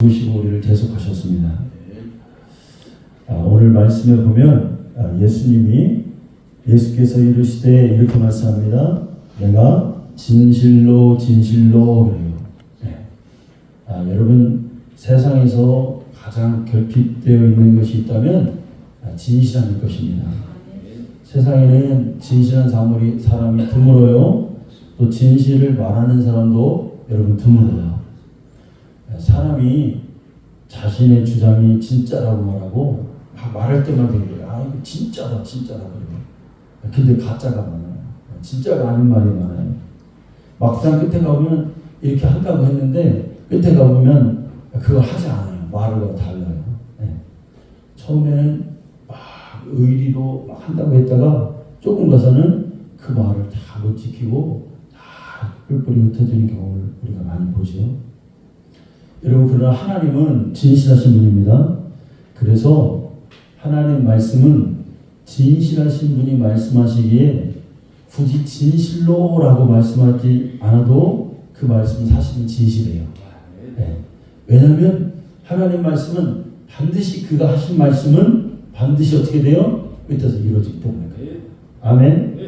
보시고 우리를 계속하셨습니다. 오늘 말씀에 보면 예수께서 이르시되 이렇게 말씀합니다. 내가 진실로 진실로 그래요. 여러분 세상에서 가장 결핍되어 있는 것이 있다면 진실한 것입니다. 세상에는 진실한 사람이 드물어요. 또 진실을 말하는 사람도 여러분 드물어요. 사람이 자신의 주장이 진짜라고 말하고 막 말할 때만 되는 거예요. 이거 진짜다 그래요. 근데 가짜가 많아요. 진짜가 아닌 말이 많아요. 막상 끝에 가보면 이렇게 한다고 했는데 끝에 가보면 그거 하지 않아요. 말하고 달라요. 처음에는 막 의리로 막 한다고 했다가 조금 가서는 그 말을 다 못 지키고 다 뿔뿔이 흩어지는 경우를 우리가 많이 보죠. 여러분, 그러나 하나님은 진실하신 분입니다. 그래서 하나님 말씀은 진실하신 분이 말씀하시기에 굳이 진실로라고 말씀하지 않아도 그 말씀은 사실은 진실해요. 왜냐하면 하나님 말씀은 반드시 그가 하신 말씀은 반드시 어떻게 돼요? 끝에서 이루어지기 때문에 그래요. 아멘.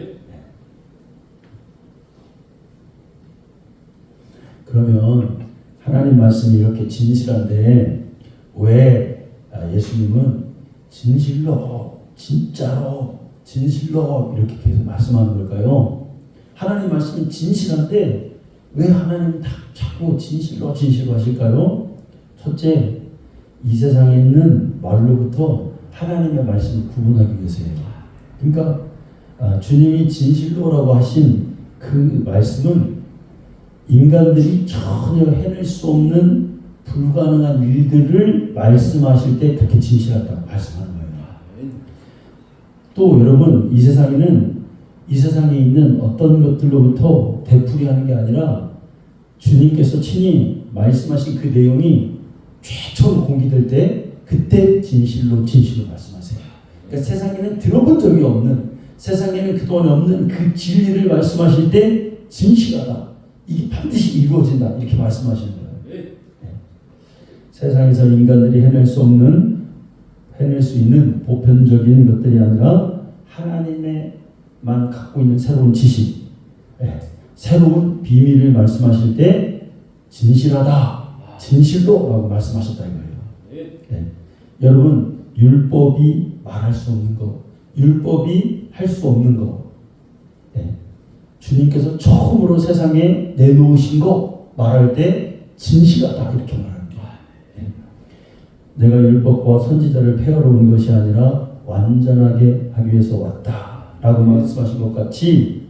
그러면 하나님 말씀이 이렇게 진실한데 왜 예수님은 진실로, 진짜로, 진실로 이렇게 계속 말씀하는 걸까요? 하나님 말씀은 진실한데 왜 하나님은 자꾸 진실로 하실까요? 첫째, 이 세상에 있는 말로부터 하나님의 말씀을 구분하기 위해서예요. 그러니까 주님이 진실로라고 하신 그 말씀은 인간들이 전혀 해낼 수 없는 불가능한 일들을 말씀하실 때 그렇게 진실하다고 말씀하는 거예요. 또 여러분, 이 세상에 있는 어떤 것들로부터 되풀이하는 게 아니라 주님께서 친히 말씀하신 그 내용이 최초로 공개될 때 그때 진실로 말씀하세요. 그러니까 세상에는 들어본 적이 없는, 세상에는 그동안 없는 그 진리를 말씀하실 때 진실하다, 이게 반드시 이루어진다 이렇게 말씀하시는 거예요. 세상에서 인간들이 해낼 수 있는 보편적인 것들이 아니라 하나님의만 갖고 있는 새로운 지식, 새로운 비밀을 말씀하실 때 진실하다, 진실로라고 말씀하셨다 이거예요. 여러분, 율법이 말할 수 없는 것, 율법이 할 수 없는 것, 주님께서 처음으로 세상에 내놓으신 거 말할 때 진실하다 이렇게 말합니다. 내가 율법과 선지자를 폐하러 온 것이 아니라 완전하게 하기 위해서 왔다 라고 말씀하신 것 같이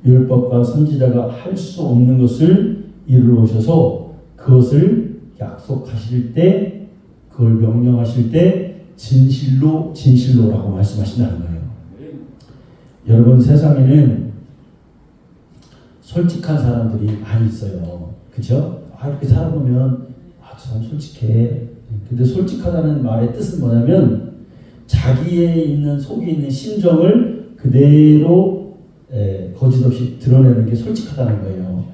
율법과 선지자가 할 수 없는 것을 이루어 오셔서 그것을 약속하실 때, 그걸 명령하실 때 진실로라고 말씀하신다는 거예요. 여러분, 세상에는 솔직한 사람들이 많이 있어요. 그죠? 이렇게 살아보면 저 사람 솔직해. 근데 솔직하다는 말의 뜻은 뭐냐면 자기의 속에 있는 심정을 그대로 거짓없이 드러내는 게 솔직하다는 거예요.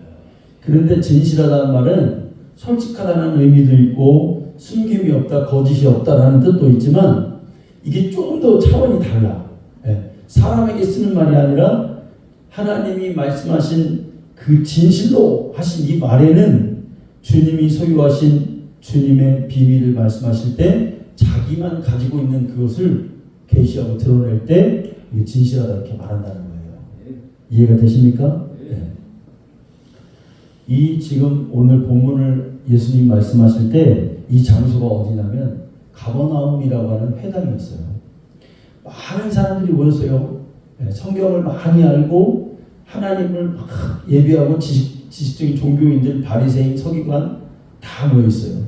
그런데 진실하다는 말은 솔직하다는 의미도 있고 숨김이 없다, 거짓이 없다라는 뜻도 있지만 이게 조금 더 차원이 달라. 사람에게 쓰는 말이 아니라 하나님이 말씀하신 그 진실로 하신 이 말에는 주님이 소유하신 주님의 비밀을 말씀하실 때 자기만 가지고 있는 그것을 계시하고 드러낼 때 이게 진실하다 이렇게 말한다는 거예요. 이해가 되십니까? 이 지금 오늘 본문을 예수님 말씀하실 때 이 장소가 어디냐면 가버나움이라고 하는 회당이었어요. 많은 사람들이 모였어요. 성경을 많이 알고 하나님을 막 예배하고 지식적인 종교인들, 바리새인, 서기관 다 모여 있어요.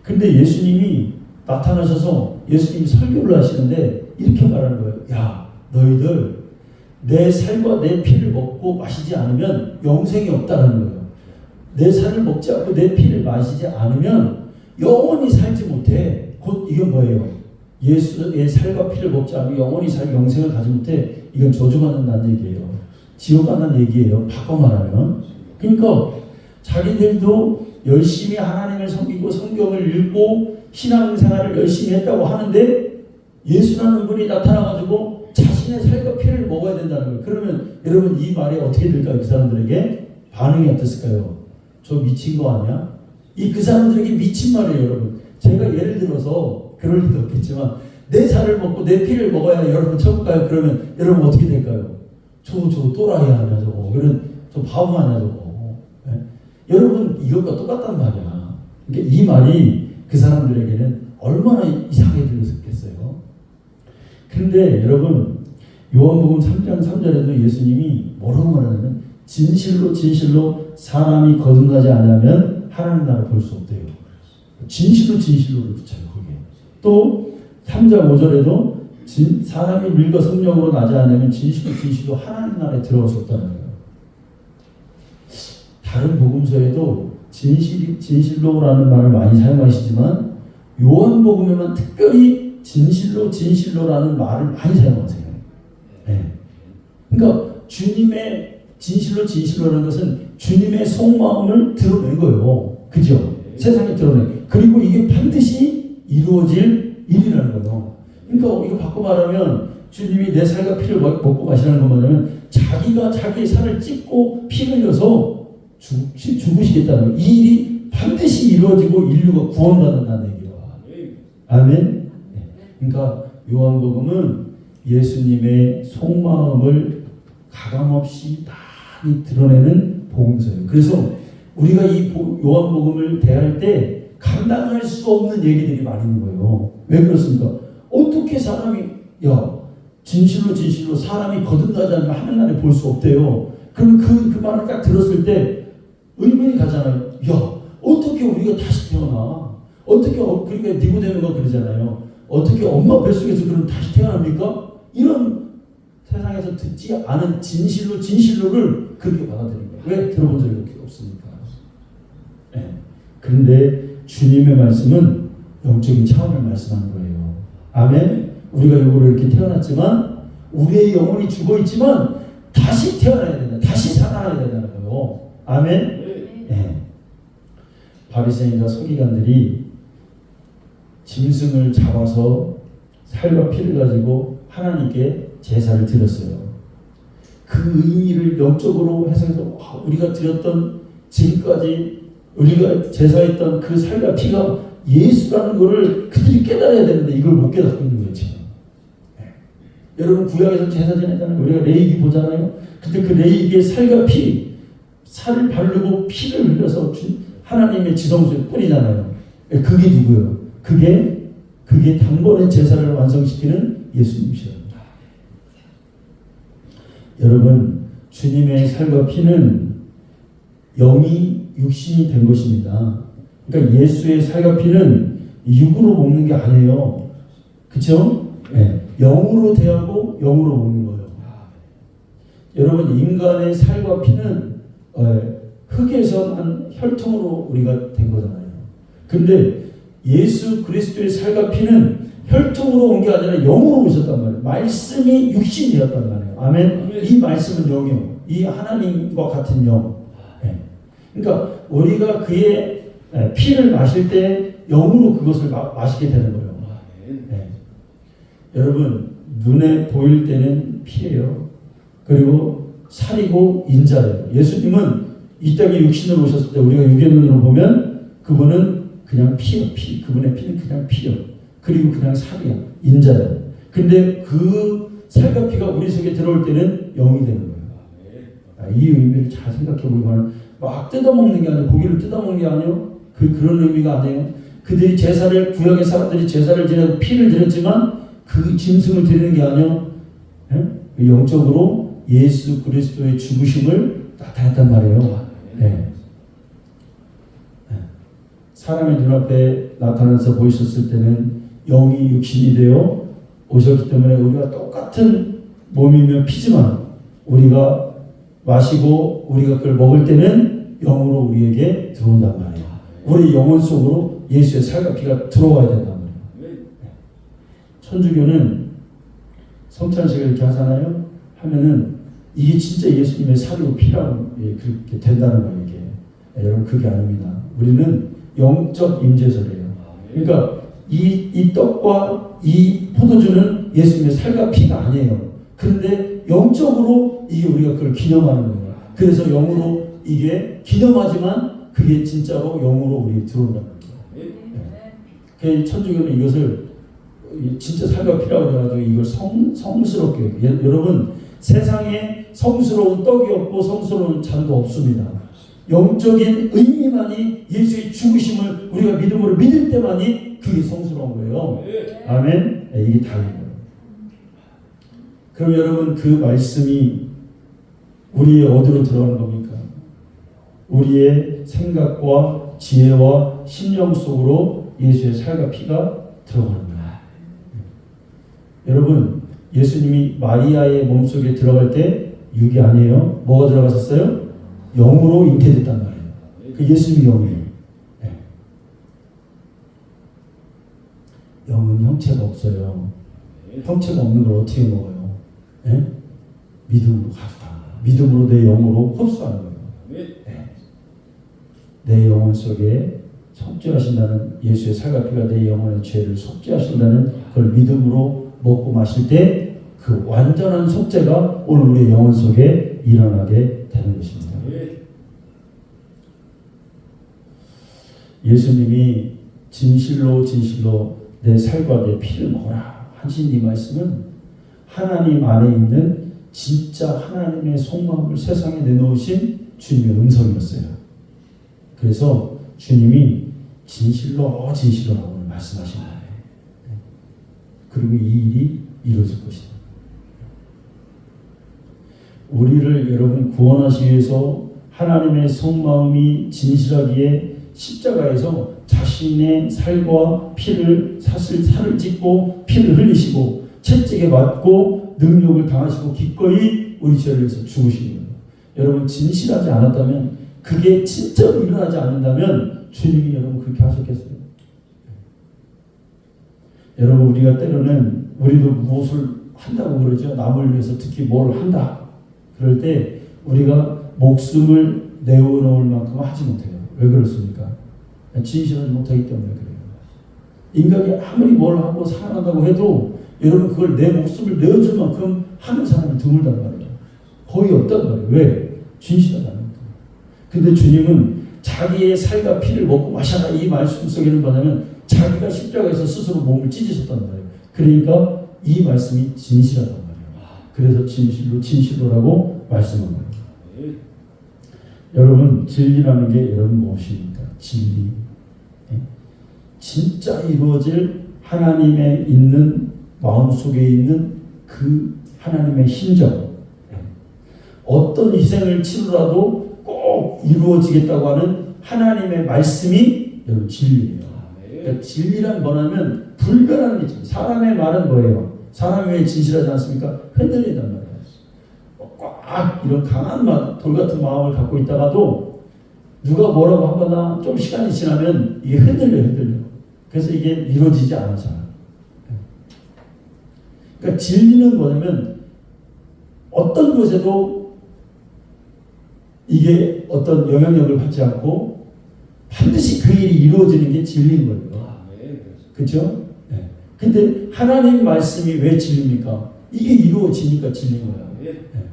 근데 예수님이 나타나셔서 예수님이 설교를 하시는데 이렇게 말하는 거예요. 야, 너희들 내 살과 내 피를 먹고 마시지 않으면 영생이 없다라는 거예요. 내 살을 먹지 않고 내 피를 마시지 않으면 영원히 살지 못해. 곧 이건 뭐예요? 예수의 살과 피를 먹지 않으면 영원히 영생을 가지 못해. 이건 저주받는다는 얘기예요. 지옥 간다는 얘기예요. 바꿔 말하면. 그러니까 자기들도 열심히 하나님을 섬기고 성경을 읽고 신앙생활을 열심히 했다고 하는데 예수라는 분이 나타나가지고 자신의 살과 피를 먹어야 된다는 거예요. 그러면 여러분 이 말이 어떻게 될까요? 그 사람들에게 반응이 어땠을까요? 저 미친 거 아니야? 그 사람들에게 미친 말이에요, 여러분. 제가 예를 들어서 그럴 리도 없겠지만 내 살을 먹고 내 피를 먹어야 여러분 천국 가요. 그러면 여러분 어떻게 될까요? 저거 또라이 아니야 저거. 저 바보 아니야 저거. 네? 여러분 이것과 똑같단 말이야. 그러니까 이 말이 그 사람들에게는 얼마나 이상하게 들렸겠어요. 그런데 여러분 요한복음 3장 3절에도 예수님이 뭐라고 말하냐면 진실로 사람이 거듭나지 않으면 하나님 나라를 볼 수 없대요. 진실로를 붙여요. 거기에. 또 3장 5절에도 사람이 물과 성령으로 나지 않으면 진실로 하나님 나라에 들어갈 수 없다는 거예요. 다른 복음서에도 진실로라는 말을 많이 사용하시지만 요한복음에만 특별히 진실로라는 말을 많이 사용하세요. 네. 그러니까 주님의 진실로라는 것은 주님의 속마음을 드러낸 거예요. 그죠? 세상에 드러낸. 그리고 이게 반드시 이루어질 일이라는 거예요. 그러니까 이거 바꿔 말하면 주님이 내 살과 피를 먹고 마시라는 건 뭐냐면 자기가 자기의 살을 찢고 피 흘려서 죽으시겠다는 거예요. 이 일이 반드시 이루어지고 인류가 구원받는다는 얘기예요. 아멘. 네. 그러니까 요한복음은 예수님의 속마음을 가감없이 많이 드러내는 복음서예요. 그래서 우리가 이 요한복음을 대할 때 감당할 수 없는 얘기들이 많이 있는 거예요. 왜 그렇습니까? 어떻게 사람이 진실로 사람이 거듭나지 않으면 하늘나라에 볼 수 없대요. 그럼 그 말을 딱 들었을 때 의문이 가잖아요. 어떻게 우리가 다시 태어나? 어떻게 그러니까 니고데모가 그러잖아요. 어떻게 엄마 뱃속에서 그럼 다시 태어납니까? 이런 세상에서 듣지 않은 진실로를 그렇게 받아들인 거예요. 왜 들어본 적이 없습니까? 네. 그런데 주님의 말씀은 영적인 차원을 말씀하는 거예요. 아멘. 우리가 이거로 이렇게 태어났지만 우리의 영혼이 죽어 있지만 다시 태어나야 된다. 다시 살아나야 된다는 거예요. 아멘. 네. 바리새인과 서기관들이 짐승을 잡아서 살과 피를 가지고 하나님께 제사를 드렸어요. 그 의미를 영적으로 해석해서 우리가 드렸던 지금까지 우리가 제사했던 그 살과 피가 예수라는 것을 그들이 깨달아야 되는데 이걸 못 깨닫고 있는 거죠. 네. 여러분 구약에서 제사 지냈잖아요. 우리가 레위기 보잖아요. 근데 그 레위기의 살과 피, 살을 바르고 피를 흘려서 하나님의 지성소에 뿌리잖아요. 그게 누구예요? 그게 단번에 제사를 완성시키는 예수님이십니다. 여러분 주님의 살과 피는 영이 육신이 된 것입니다. 그러니까 예수의 살과 피는 육으로 먹는 게 아니에요. 그렇죠? 네. 영으로 대하고 영으로 먹는 거예요. 여러분 인간의 살과 피는 흙에서 난 혈통으로 우리가 된 거잖아요. 그런데 예수 그리스도의 살과 피는 혈통으로 온 게 아니라 영으로 오셨단 말이에요. 말씀이 육신이 되었단 말이에요. 아멘. 이 말씀은 영이요. 이 하나님과 같은 영. 네. 그러니까 우리가 그의 피를 마실 때 영으로 그것을 마시게 되는 거예요. 네. 여러분 눈에 보일 때는 피예요. 그리고 살이고 인자예요. 예수님은 이 땅에 육신으로 오셨을 때 우리가 육의 눈으로 보면 그분은 그냥 피요. 그분의 피는 그냥 피요. 그리고 그냥 살이야. 인자예요. 근데 그 살과 피가 우리 속에 들어올 때는 영이 되는 거예요. 이 의미를 잘 생각해 보면 막 뜯어먹는 게 아니고 고기를 뜯어먹는 게 아니에요. 그런 의미가 아니에요. 그들이 구약의 사람들이 제사를 지내고 피를 드렸지만 그 짐승을 드리는 게 아니에요. 예? 영적으로 예수 그리스도의 죽으심을 나타냈단 말이에요. 네. 사람의 눈앞에 나타나서 보이셨을 때는 영이 육신이 되어 오셨기 때문에 우리가 똑같은 몸이며 피지만 우리가 마시고 우리가 그걸 먹을 때는 영으로 우리에게 들어온단 말이에요. 우리 영혼 속으로 예수의 살과 피가 들어와야 된단 말이에요. 천주교는 성찬식을 이렇게 하잖아요. 하면은 이게 진짜 예수님의 살이고 피라고 그렇게 된다는 거예요. 이게. 여러분 그게 아닙니다. 우리는 영적 임재소래요. 그러니까 이 떡과 이 포도주는 예수님의 살과 피가 아니에요. 그런데 영적으로 이게 우리가 그걸 기념하는 거예요. 그래서 영으로 이게 기념하지만 그게 진짜로 영으로 우리 들어온다는 거예요. 네. 천주교는 이것을 진짜 살과 피라고 해가지고 이걸 성스럽게 여러분 세상에 성스러운 떡이 없고 성스러운 잔도 없습니다. 영적인 의미만이 예수의 죽으심을 우리가 믿음으로 믿을 때만이 그게 성스러운 거예요. 아멘. 이게 다른 거예요. 그럼 여러분 그 말씀이 우리의 어디로 들어가는 겁니까? 우리의 생각과 지혜와 심령 속으로 예수의 살과 피가 들어가는 거예요. 여러분 예수님이 마리아의 몸속에 들어갈 때 육이 아니에요. 뭐가 들어갔었어요? 영으로 잉태됐단 말이에요. 그 예수님이 영이에요. 네. 영은 형체가 없어요. 형체가 없는 걸 어떻게 먹어요? 네? 믿음으로 가져가. 믿음으로 내 영으로 흡수하는 거예요. 네. 내 영혼 속에 속죄하신다는 예수의 살과 피가 내 영혼의 죄를 속죄하신다는 그걸 믿음으로 먹고 마실 때 그 완전한 속죄가 오늘 우리의 영혼 속에 일어나게 되는 것입니다. 예수님이 진실로 진실로 내 살과 내 피를 먹어라 하신 이 말씀은 하나님 안에 있는 진짜 하나님의 속마음을 세상에 내놓으신 주님의 음성이었어요. 그래서 주님이 진실로 진실로라고 말씀하신 거예요. 그리고 이 일이 이루어질 것이다. 우리를 여러분 구원하시기 위해서 하나님의 속마음이 진실하기에 십자가에서 자신의 살과 피를 살을 찢고 피를 흘리시고 채찍에 맞고 능욕을 당하시고 기꺼이 우리 죄를 위해서 죽으신 거예요. 여러분 진실하지 않았다면 그게 진짜로 일어나지 않는다면 주님이 여러분 그렇게 하셨겠어요? 여러분 우리가 때로는 우리도 무엇을 한다고 그러죠. 남을 위해서 특히 뭘 한다. 그럴 때 우리가 목숨을 내어놓을 만큼 하지 못해요. 왜 그렇습니까? 진실하지 못하기 때문에 그래요. 인간이 아무리 뭘 하고 살아난다고 해도 여러분 그걸 내 목숨을 내어줄 만큼 하는 사람이 드물단 말이에요. 거의 없단 말이에요. 왜? 진실하다니까. 근데 주님은 자기의 살과 피를 먹고 마셔라 이 말씀 속에는 뭐냐면 자기가 십자가에서 스스로 몸을 찢으셨단 말이에요. 그러니까 이 말씀이 진실하단 말이에요. 그래서 진실로라고 말씀한 거예요. 여러분 진리라는 게 여러분 무엇입니까? 진리. 진짜 이루어질 하나님의 있는 마음속에 있는 그 하나님의 심정. 어떤 희생을 치르라도 꼭 이루어지겠다고 하는 하나님의 말씀이 여러분 진리예요. 그러니까 진리란 뭐냐면 불변하는 게 진리. 사람의 말은 뭐예요? 사람이 왜 진실하지 않습니까? 흔들린단 말이에요. 꽉 이런 강한 돌 같은 마음을 갖고 있다가도 누가 뭐라고 하거나 좀 시간이 지나면 이게 흔들려. 그래서 이게 이루어지지 않아요. 그러니까 진리는 뭐냐면 어떤 것에도 이게 어떤 영향력을 받지 않고 반드시 그 일이 이루어지는 게 진리인 거예요. 그렇죠? 네. 근데 하나님 말씀이 왜 진리입니까? 이게 이루어지니까 진리인 거예요. 네.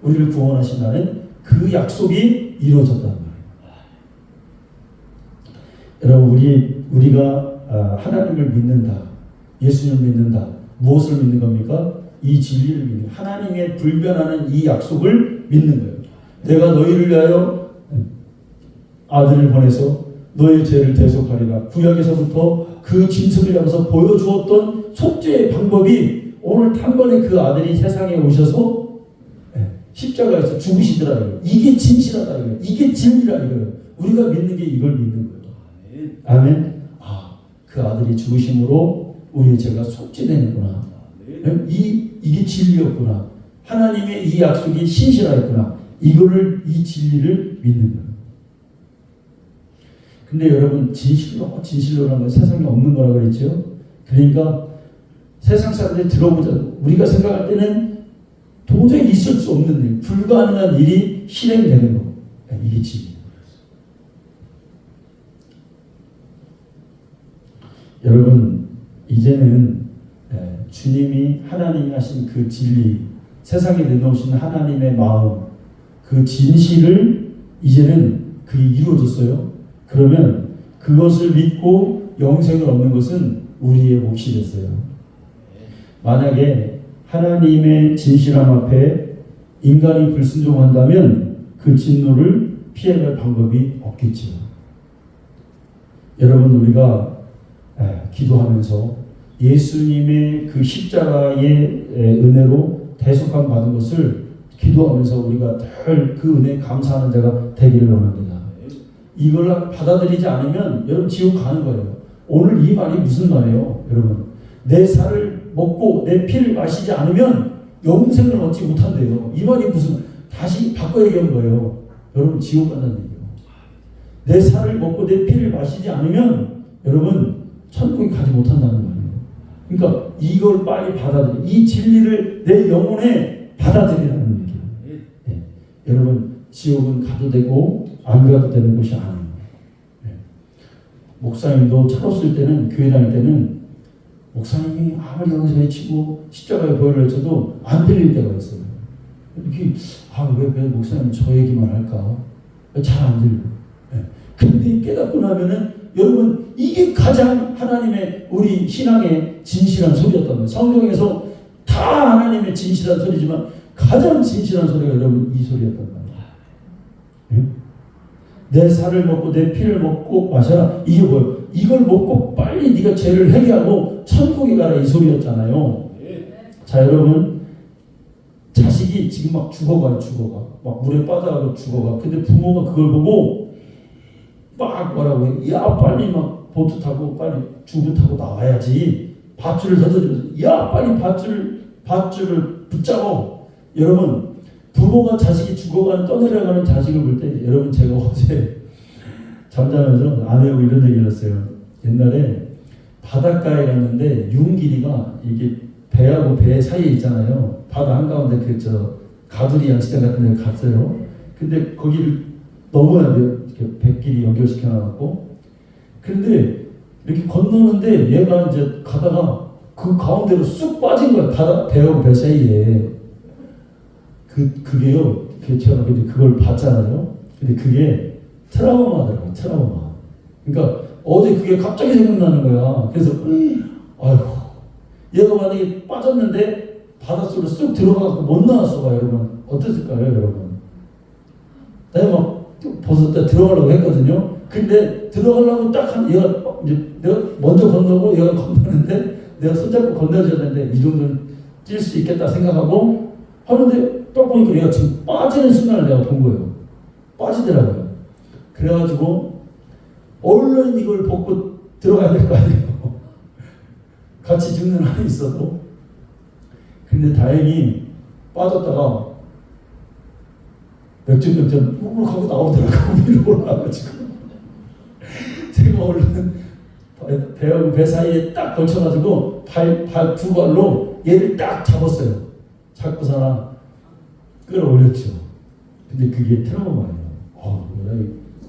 우리를 구원하신다는 그 약속이 이루어졌단 말이에요. 여러분 우리가 하나님을 믿는다. 예수님을 믿는다. 무엇을 믿는 겁니까? 이 진리를 믿는 거예요. 하나님의 불변하는 이 약속을 믿는 거예요. 내가 너희를 위하여 아들을 보내서 너의 죄를 대속하리라. 구약에서부터 그 진술을 하면서 보여주었던 속죄의 방법이 오늘 단번에 그 아들이 세상에 오셔서 십자가에서 죽으시더라. 이게 진실하다. 이게 진리라. 우리가 믿는 게 이걸 믿는 거예요. 아멘. 그 아들이 죽으심으로 우리의 죄가 속죄되는구나. 이게 진리였구나. 하나님의 이 약속이 신실하였구나. 이 진리를 믿는 거예요. 근데 여러분 진실로라는 건 세상에 없는 거라고 그랬죠. 그러니까 세상 사람들이 들어보자. 우리가 생각할 때는 도저히 있을 수 없는 일, 불가능한 일이 실행되는 거. 이게 진리예요. 여러분 이제는 주님이 하나님이 하신 그 진리, 세상에 내놓으신 하나님의 마음, 그 진실을 이제는 그게 이루어졌어요. 그러면 그것을 믿고 영생을 얻는 것은 우리의 몫이 됐어요. 만약에 하나님의 진실함 앞에 인간이 불순종한다면 그 진노를 피해갈 방법이 없겠지요. 여러분 우리가 기도하면서 예수님의 그 십자가의 은혜로 대속함 받은 것을 기도하면서 우리가 늘 그 은혜에 감사하는 자가 되기를 원합니다. 이걸 받아들이지 않으면 여러분 지옥 가는 거예요. 오늘 이 말이 무슨 말이에요? 여러분 내 살을 먹고 내 피를 마시지 않으면 영생을 얻지 못한대요. 이 말이 무슨 다시 바꿔 얘기한 거예요. 여러분 지옥 간다는 얘기예요. 내 살을 먹고 내 피를 마시지 않으면 여러분 천국에 가지 못한다는 거예요. 그러니까 이걸 빨리 받아들여. 이 진리를 내 영혼에 받아들이라는 얘기예요. 네. 여러분 지옥은 가도 되고 안 가도 되는 곳이 아니에요. 네. 목사님도 철없을 때는 교회 다닐 때는 목사님이 아무리 여기서 외치고 십자가에 보혈을 외쳐도 안 들릴 때가 있어요. 이렇게 왜 목사님 저 얘기만 할까? 잘 안 들려. 네. 근데 깨닫고 나면은 여러분 이게 가장 하나님의 우리 신앙의 진실한 소리였단 말이에요. 성경에서 다 하나님의 진실한 소리지만 가장 진실한 소리가 여러분 이 소리였단 말이에요. 네? 내 살을 먹고 내 피를 먹고 마셔라. 이게 뭐예요? 이걸 먹고 빨리 네가 죄를 회개하고 천국에 가라 이 소리였잖아요. 자 여러분 자식이 지금 막 죽어가요. 막 물에 빠져가고 죽어가. 근데 부모가 그걸 보고 막 뭐라고 해. 야 빨리 막 보트 타고 빨리 주부 타고 나와야지. 밧줄을 던져주면서 야 빨리 밧줄을 붙잡아. 여러분 부모가 자식이 죽어가는 떠내려가는 자식을 볼 때 여러분 제가 어제 잠자면서 아내하고 이런 얘기를 했어요. 옛날에 바닷가에 갔는데 윤 길이가 이게 배하고 배 사이에 있잖아요. 바다 한가운데 가두리 양식장 같은 데 갔어요. 근데 거기를 넘어야 돼요. 이렇게 배길이 연결시켜 놔갖고. 그런데 이렇게 건너는데 얘가 이제 가다가 그 가운데로 쑥 빠진 거야. 배하고 배 사이에. 그게요. 제가 그걸 봤잖아요. 근데 그게 트라우마더라고요. 트라우마. 그러니까 어제 그게 갑자기 생각나는 거야. 그래서 아이고 얘가 만약에 빠졌는데 바닷속으로 쑥 들어가고 못 나왔어 봐 여러분. 어땠을까요 여러분? 내가 막 벗었다 들어가려고 했거든요. 근데 들어가려고 얘가 이제 내가 먼저 건너고 얘가 건너는데 내가 손잡고 건너줘야 되는데 이 정도는 뛸 수 있겠다 생각하고 하는데 딱 보니까 얘가 지금 빠지는 순간을 내가 본 거예요. 빠지더라고요. 그래가지고 얼른 이걸 벗고 들어가야 될 거 아니에요. 같이 죽는 한이 있어도. 근데 다행히 빠졌다가 맥주 꾹 하고 나오더라고요. 위로 올라가가지고. 제가 얼른 배하고 배 사이에 딱 걸쳐가지고 두 발로 얘를 딱 잡았어요. 잡고서나 끌어올렸죠. 근데 그게 트라우마예요.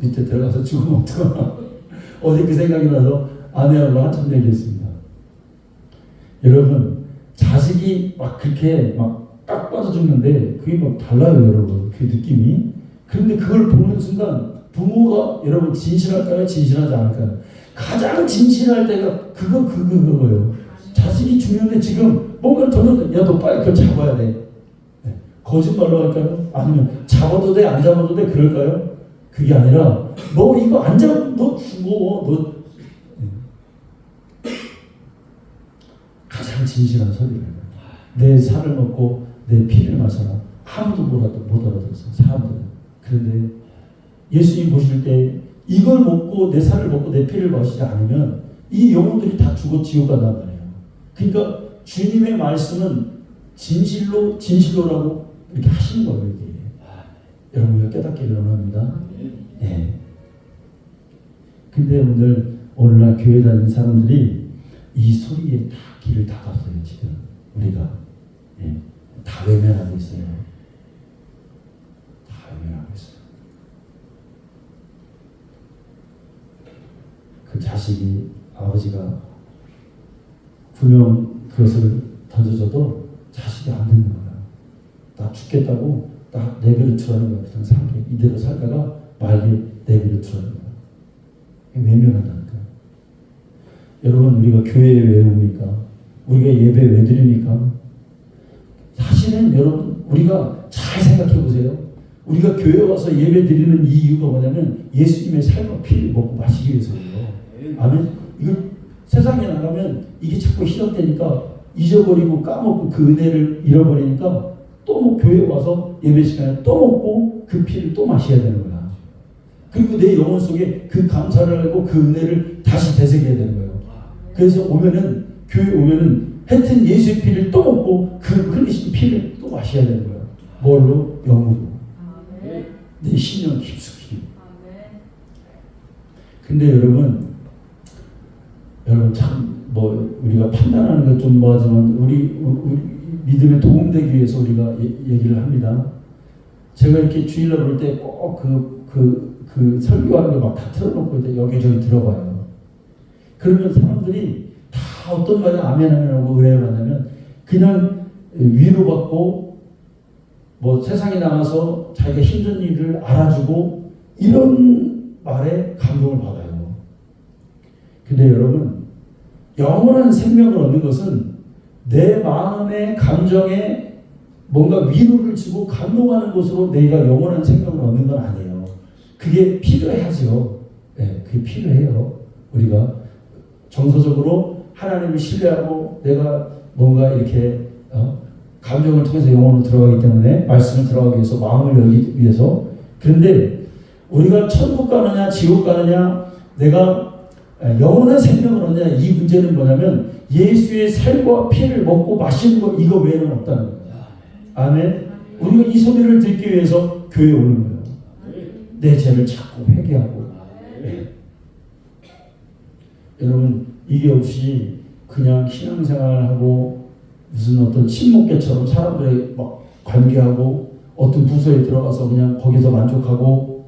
밑에 들어가서 죽으면 어떡하나. 어제 그 생각이 나서 아내하고 한참 얘기했습니다. 여러분 자식이 막 그렇게 막 딱 빠져 죽는데 그게 막 달라요 여러분. 그 느낌이. 그런데 그걸 보는 순간 부모가 여러분 진실할까요? 진실하지 않을까요? 가장 진실할 때가 그거예요. 자식이 죽는데 지금 뭔가를 던졌는데 야 너 빨리 그걸 잡아야 돼. 네. 거짓말로 할까요? 아니면 잡아도 돼? 안 잡아도 돼? 그럴까요? 그게 아니라 너 이거 안 잡으면 너 죽어. 너 가장 진실한 소리예요. 내 살을 먹고 내 피를 마셔라. 아무도 못 알아들었어요. 사람들은. 그런데 예수님 보실 때 이걸 먹고 내 살을 먹고 내 피를 마시지 않으면 이 영혼들이 다 죽어 지옥 간단 말이에요. 그러니까 주님의 말씀은 진실로라고 이렇게 하신 거예요. 이게. 여러분이 깨닫기를 원합니다. 네. 근데 오늘날 교회 다니는 사람들이 이 소리에 다 귀를 닫았어요. 지금 우리가 다 외면하고 있어요. 다 외면하고 있어요. 그 자식이 아버지가 분명 그것을 던져줘도 자식이 안 듣는 거야. 나 죽겠다고 나 내버려 두라는 거야. 그냥 살게. 이대로 살다가 말게 내버려 두라는 거야. 외면한다니까. 여러분 우리가 교회에 왜 옵니까? 우리가 예배 왜 드립니까? 사실은 여러분 우리가 잘 생각해 보세요. 우리가 교회 와서 예배 드리는 이유가 뭐냐면 예수님의 삶과 피를 먹고 마시기 위해서예요. 아멘. 이거 세상에 나가면 이게 자꾸 희석되니까 잊어버리고 까먹고 그 은혜를 잃어버리니까 또 뭐 교회 와서 예배 시간에 또 먹고 그 피를 또 마셔야 되는 거야. 그리고 내 영혼 속에 그 감사를 하고 그 은혜를 다시 되새겨야 되는 거예요. 그래서 오면은 교회 오면은 하여튼 예수의 피를 또 먹고 그 흘리신 피를 또 마셔야 되는 거예요. 뭘로? 영으로. 내 신령 깊숙이. 근데 여러분 참 뭐 우리가 판단하는 것 좀 뭐하지만 우리 믿음에 도움되기 위해서 우리가 얘기를 합니다. 제가 이렇게 주일날 볼 때 꼭 그 설교하는 거 막 다 틀어놓고 이제 여기저기 들어봐요. 그러면 사람들이 다 어떤 말에 아멘 하고 의뢰를 하냐면 그냥 위로받고 뭐 세상에 나가서 자기가 힘든 일을 알아주고 이런 말에 감동을 받아요. 근데 여러분 영원한 생명을 얻는 것은 내 마음의 감정에 뭔가 위로를 주고 감동하는 것으로 내가 영원한 생명을 얻는 건 아니에요. 그게 필요하죠. 네, 그게 필요해요. 우리가 정서적으로 하나님을 신뢰하고 내가 뭔가 이렇게 감정을 통해서 영혼으로 들어가기 때문에 말씀을 들어가기 위해서 마음을 열기 위해서. 그런데 우리가 천국 가느냐 지옥 가느냐 내가 영원한 생명을 얻느냐 이 문제는 뭐냐면 예수의 살과 피를 먹고 마시는 것 이거 외에는 없다는 거예요. 아멘. 우리가 이 소리를 듣기 위해서 교회에 오는 거예요. 내 죄를 찾고 회개하고. 네. 여러분 이게 없이 그냥 신앙생활하고 무슨 어떤 친목계처럼 사람들의 막 관계하고 어떤 부서에 들어가서 그냥 거기서 만족하고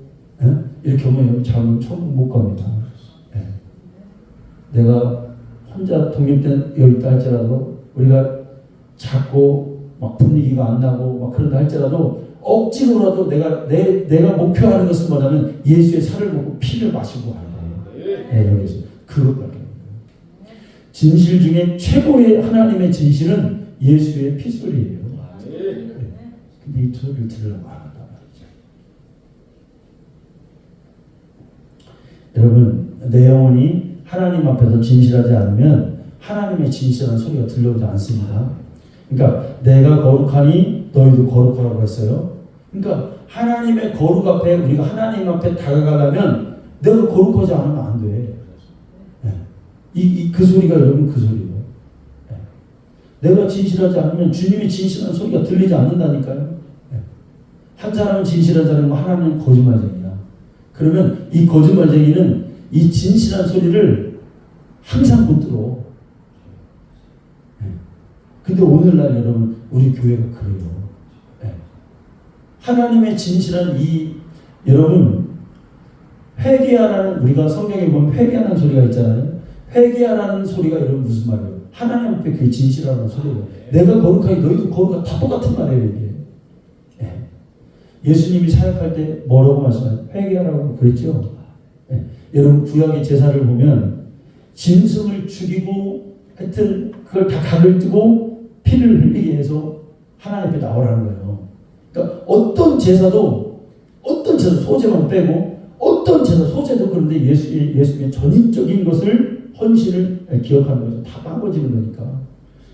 이렇게 오면 여러분 참 천국 못 갑니다. 내가 혼자 독립되어 있다 할지라도 우리가 작고 막 분위기가 안 나고 막 그런다 할지라도 억지로라도 내가 목표하는 것은 뭐냐면 예수의 살을 먹고 피를 마시고 하는 거예요. 네, 여기서 그것밖에. 진실 중에 최고의 하나님의 진실은 예수의 피소리예요. 네. 근데 이 소리를 들으려고 안 한단 말이죠. 여러분 내 영혼이 하나님 앞에서 진실하지 않으면 하나님의 진실한 소리가 들려오지 않습니다. 그러니까 내가 거룩하니 너희도 거룩하라고 했어요. 그러니까 하나님의 거룩 앞에 우리가 하나님 앞에 다가가려면 내가 거룩하지 않으면 안 돼. 그 소리가 여러분 그 소리예요. 내가 진실하지 않으면 주님의 진실한 소리가 들리지 않는다니까요. 한 사람은 진실한 사람이고 하나님은 거짓말쟁이야. 그러면 이 거짓말쟁이는 이 진실한 소리를 항상 못 들어. 근데 오늘날 여러분 우리 교회가 그래요. 하나님의 진실한 이 여러분 회개하라는 우리가 성경에 보면 회개하는 소리가 있잖아요. 회개하라는 소리가 여러분 무슨 말이에요? 하나님 앞에 그게 진실하라는 소리예요. 내가 거룩하니 너희도 거룩하 다 똑같은 말이에요 이게. 예수님이 사역할 때 뭐라고 말씀하셨어요? 회개하라고 그랬죠. 여러분 구약의 제사를 보면 짐승을 죽이고 하여튼 그걸 다 각을 뜨고 피를 흘리게 해서 하나님 앞에 나오라는 거예요. 그러니까 어떤 제사도 소제만 빼고 어떤 제사 소제도 그런데 예수의 전인적인 것을 헌신을 기억하는 거죠. 다 빠거지는 거니까.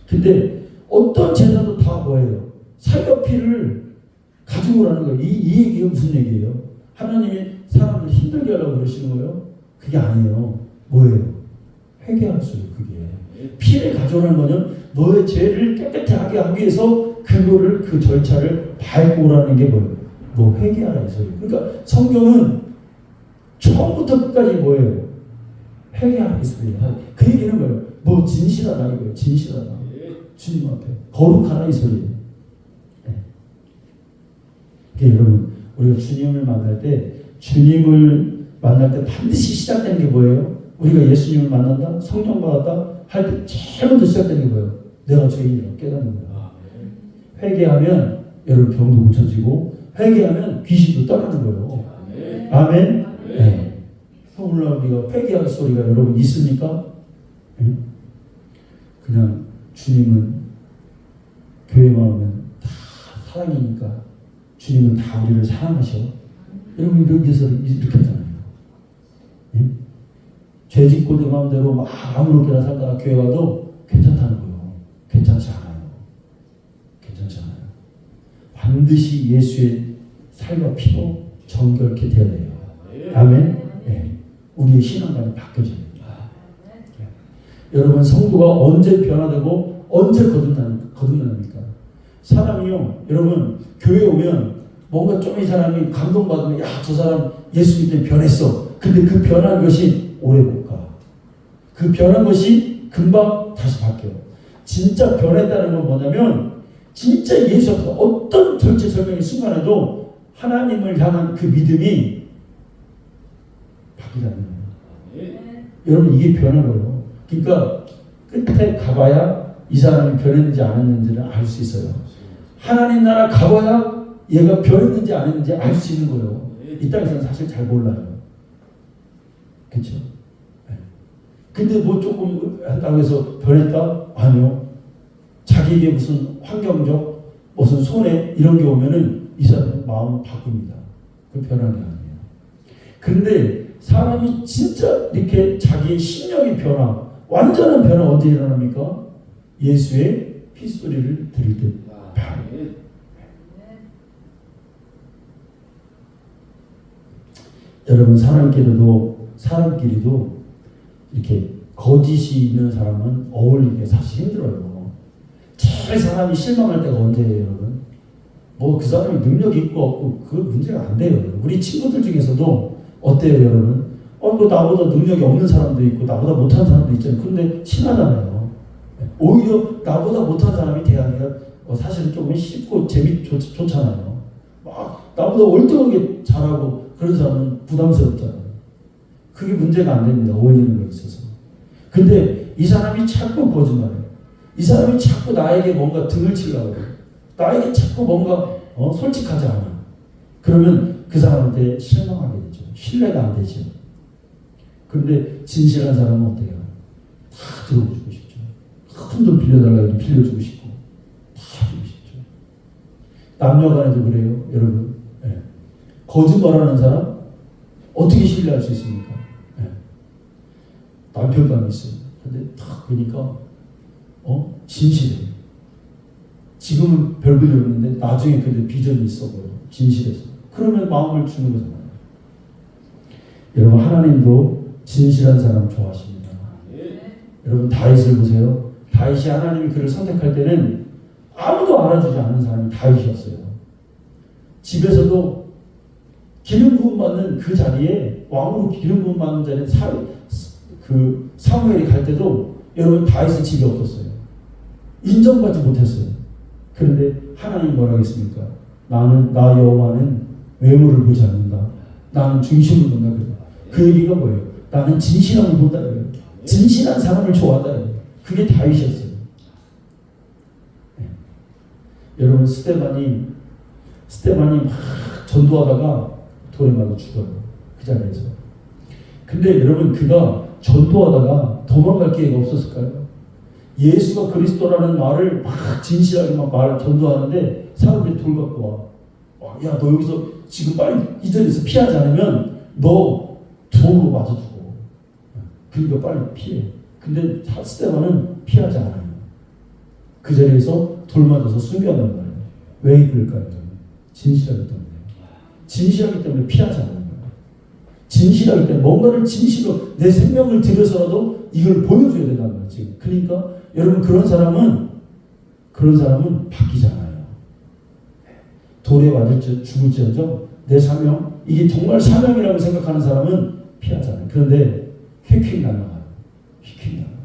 근데 어떤 제사도 다 뭐예요? 살과 피를 가지고 오라는 거예요. 이 얘기가 무슨 얘기예요? 하나님이 사람들 힘들게 하려고 그러시는 거예요? 그게 아니에요. 뭐예요? 회개할 수요 그게. 피를 가져오라는 거는 너의 죄를 깨끗하게 하기 위해서 그거를 그 절차를 밟고 오라는 게 뭐예요? 너 회개하라 이 소리. 그러니까 성경은 처음부터 끝까지 뭐예요? 회개하라 이 소리예요. 그 얘기는 뭐예요? 너 진실하라 이거예요. 진실하라. 주님 앞에 거룩하라 이 소리예요. 여러분 우리가 주님을 만날 때 반드시 시작되는 게 뭐예요? 우리가 예수님을 만난다, 성령 받았다 할 때 제일 먼저 시작되는 게 뭐예요? 내가 죄인이라고 깨닫는 거예요. 회개하면 여러분 병도 고쳐지고 회개하면 귀신도 떠나는 거예요. 아멘. 네. 오늘날 우리가 회개할 소리가 여러분 있습니까? 네? 그냥 주님은 교회만 오면 다 사랑이니까 주님은 다 우리를 사랑하셔. 여러분 여기서 이렇게 하잖아요. 네? 죄 짓고 내 마음대로 막 아무렇게나 살다가 교회 와도 괜찮다는 거예요. 괜찮지 않아요. 괜찮지 않아요. 반드시 예수의 살과 피로 정결케 되어야 돼요. 아멘. 네. 우리의 신앙관이 바뀌어져야 됩니다. 여러분 성도가 언제 변화되고 언제 거듭납니까? 사람이요. 여러분 교회 오면 뭔가 좀 이 사람이 감동받으면 야, 저 사람 예수 믿을 때 변했어. 근데 그 변한 것이 오래 못 가. 그 변한 것이 금방 다시 바뀌어요. 진짜 변했다는 건 뭐냐면 진짜 예수 앞에서 어떤 절체절명의 순간에도 하나님을 향한 그 믿음이 바뀌지 않는 거예요. 여러분 이게 변한 거예요. 그러니까 끝에 가봐야 이 사람이 변했는지 안 했는지를 알 수 있어요. 하나님 나라 가봐야 얘가 변했는지 안 했는지 알 수 있는 거예요. 이 땅에서는 사실 잘 몰라요. 그렇죠? 근데 뭐 조금 한다고 해서 변했다? 아니요. 자기에게 무슨 환경적 무슨 손해 이런 게 오면은 이 사람은 마음을 바꿉니다. 그 변하는 게 아니에요. 그런데 사람이 진짜 이렇게 자기의 심령의 변화, 완전한 변화 언제 일어납니까? 예수의 핏소리를 들을 때. 여러분 사람끼리도 이렇게 거짓이 있는 사람은 어울리기가 사실 힘들어요. 제일 사람이 실망할 때가 언제예요, 여러분? 뭐 그 사람이 능력이 있고 없고 그 문제가 안 돼요. 우리 친구들 중에서도 어때요, 여러분? 뭐 나보다 능력이 없는 사람도 있고 나보다 못한 사람도 있잖아요. 그런데 친하잖아요. 오히려 나보다 못한 사람이 대하기가 사실은 조금 쉽고 좋잖아요. 막 나보다 월등하게 잘하고 그런 사람은 부담스럽잖아요. 그게 문제가 안 됩니다. 어울리는 거에 있어서. 근데 이 사람이 자꾸 거짓말해요. 이 사람이 자꾸 나에게 뭔가 등을 치려고 해요. 나에게 자꾸 뭔가 솔직하지 않아. 그러면 그 사람한테 실망하게 되죠. 신뢰가 안 되죠. 그런데 진실한 사람은 어때요? 다 들어주고 싶죠. 큰 돈 빌려달라고 해도 빌려주고 싶고 다 주고 싶죠. 남녀 간에도 그래요. 여러분. 네. 거짓말하는 사람 어떻게 신뢰할 수 있습니까? 네. 남편감이 있어요. 근데 딱 보니까 진실해. 지금은 별 볼일 없는데 나중에 그래도 비전이 있어 보여. 진실해서. 그러면 마음을 주는 거잖아요. 여러분 하나님도 진실한 사람 좋아하십니다. 여러분 다윗을 보세요. 다윗이 하나님이 그를 선택할 때는 아무도 알아주지 않는 사람이 다윗이었어요. 집에서도 기름 부음 받는 그 자리에 왕으로 기름 부음 받는 자리에 사무엘이 갈 때도 여러분 다윗은 집에 없었어요. 인정받지 못했어요. 그런데 하나님 뭐라고 했습니까? 나 여호와는 외모를 보지 않는다. 나는 중심을 본다. 그 얘기가 뭐예요? 나는 진실함을 본다. 진실한 사람을 좋아한다. 그게 다윗이었어요. 네. 여러분 스데반이 막 전도하다가 돌에 맞아 죽어요. 그 자리에서. 근데 여러분 그가 전도하다가 도망갈 기회가 없었을까요? 예수가 그리스도라는 말을 막 진실하게 막 전도하는데 사람들이 돌 갖고 와. 야, 너 여기서 지금 빨리 이 자리에서 피하지 않으면 너 돌로 맞아 죽어. 그러니까 빨리 피해. 근데 스데반은 피하지 않아요. 그 자리에서 돌 맞아서 숨겨놓는 거예요. 왜 그럴까요? 진실하기 때문에. 진실하기 때문에 피하지 않는 거예요. 진실하기 때문에 뭔가를 진실로 내 생명을 들여서라도 이걸 보여줘야 된다는 거예요. 지금. 그러니까 여러분 그런 사람은 바뀌지 않아요. 돌에 맞을 죽을지언정 내 사명 이게 정말 사명이라고 생각하는 사람은 피하지 않아요. 그런데 휙휙 날아가요. 휙휙 날아가요.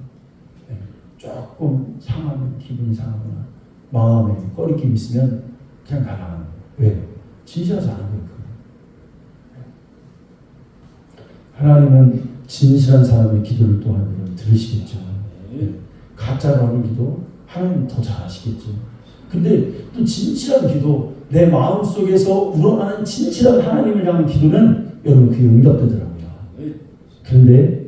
조금 상하면 기분이 상하거나 마음에 꺼리낌 있으면 그냥 날아가는 거예요. 왜? 진실하지 않은 거니까. 하나님은 진실한 사람의 기도를 또 하나님 들으시겠죠. 가짜로 하는 기도 하나님 더 잘하시겠죠. 근데 또 진실한 기도, 내 마음속에서 우러나는 진실한 하나님을 향한 기도는 여러분 그게 응답되더라고요. 그런데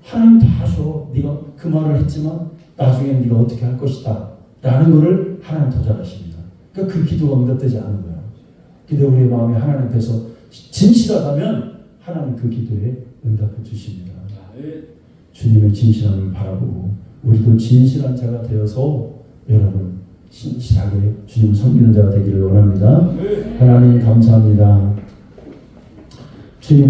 하나님 다 아셔. 네가 그 말을 했지만 나중에 네가 어떻게 할 것이다 라는 거를 하나님 더 잘하십니다. 그러니까 그 기도가 응답되지 않은 거예요. 근데 우리의 마음이 하나님 앞에서 진실하다면 하나님 그 기도에 응답해 주십니다. 주님의 진실함을 바라보고 우리도 진실한 자가 되어서 여러분 진실하게 주님 섬기는 자가 되기를 원합니다. 하나님 감사합니다.